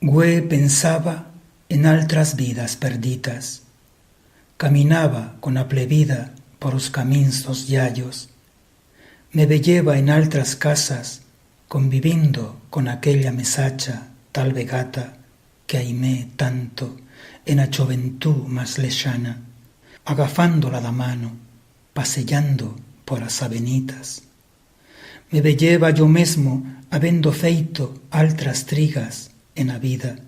Güe pensaba en altras vidas perditas, caminaba con a plebida por os camins dos yallos, me veyeba en altras casas, convivindo con aquella mesacha tal vegata que aimé tanto en a choventú más lexana, agafándola da mano, pasellando por as avenitas. Me veyeba yo mesmo habendo feito altras trigas en a vida,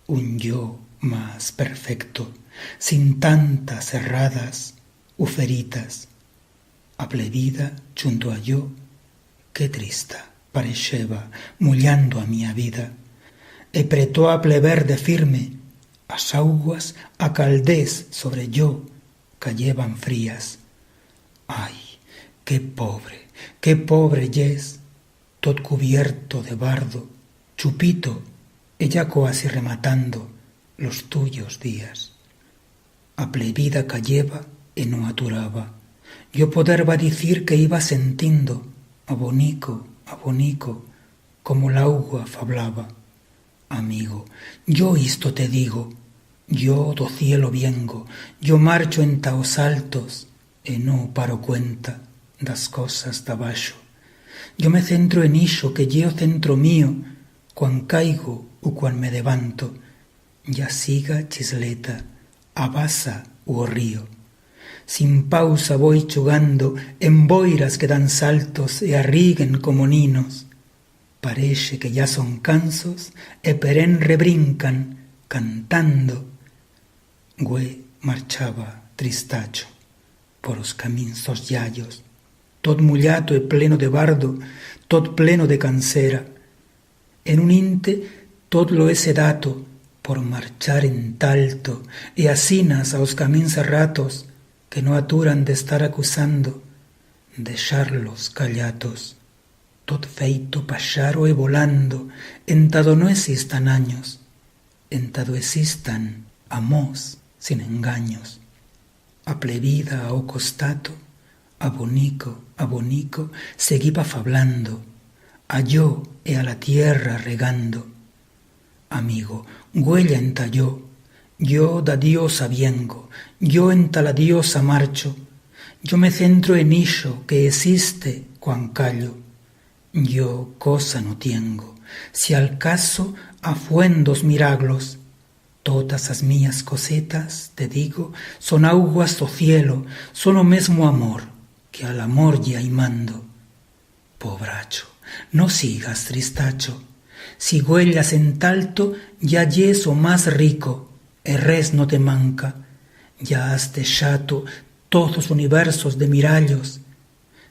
un yo más perfecto, sin tantas erradas uferitas. A plebida junto a yo, que trista parexeba mullando a miña vida, e pretó a pleber de firme, as auguas a caldés sobre yo cayeban frías. Ai, que pobre yes, tot cubierto de bardo, chupito, ella coasi rematando los tuyos días. A plebida cayeba e non aturaba, yo poderba dicir que iba sentindo, abonico, como l'augua fablaba. Amigo, yo isto te digo, yo do cielo viengo, yo marcho enta os altos, e non paro cuenta das cosas d'abaixo. Yo me centro en ixo que lle o centro mío, cuan caigo ou cuan me levanto, ya siga chisleta, abasa o río. Sin pausa voy chugando en boiras que dan saltos e arriguen como ninos. Parexe que ya son cansos e perén rebrincan, cantando. Güe marchaba tristacho por os camins dos yallos, tot mullato e pleno de bardo, tot pleno de cansera. En un inte tot lo he sedato por marchar en talto e asinas aos camins erratos que no aturan de estar acusando, deixarlos callatos, tot feito paxaro e volando, entado no existan años, entado existan amós sin engaños. A plebida ao costato, abonico, seguiba fablando, a yo e a la tierra regando. Amigo, güella enta yo da diosa viengo, yo enta la diosa marcho, yo me centro en ixo que existe cuan callo, yo cosa no tiengo, si al caso afuendos miraglos, todas as miñas cosetas, te digo, son auguas do cielo, son o mesmo amor que al amor lle aimando. Pobracho, no sigas tristacho, si güellas en talto ya yes o más rico, e res no te manca, ya has deixato todos universos de mirallos,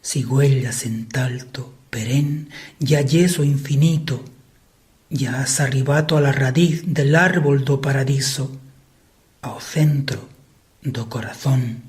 si güellas en talto perén ya yes o infinito, ya has arribato a la radiz del árbol do paradiso, ao centro do corazón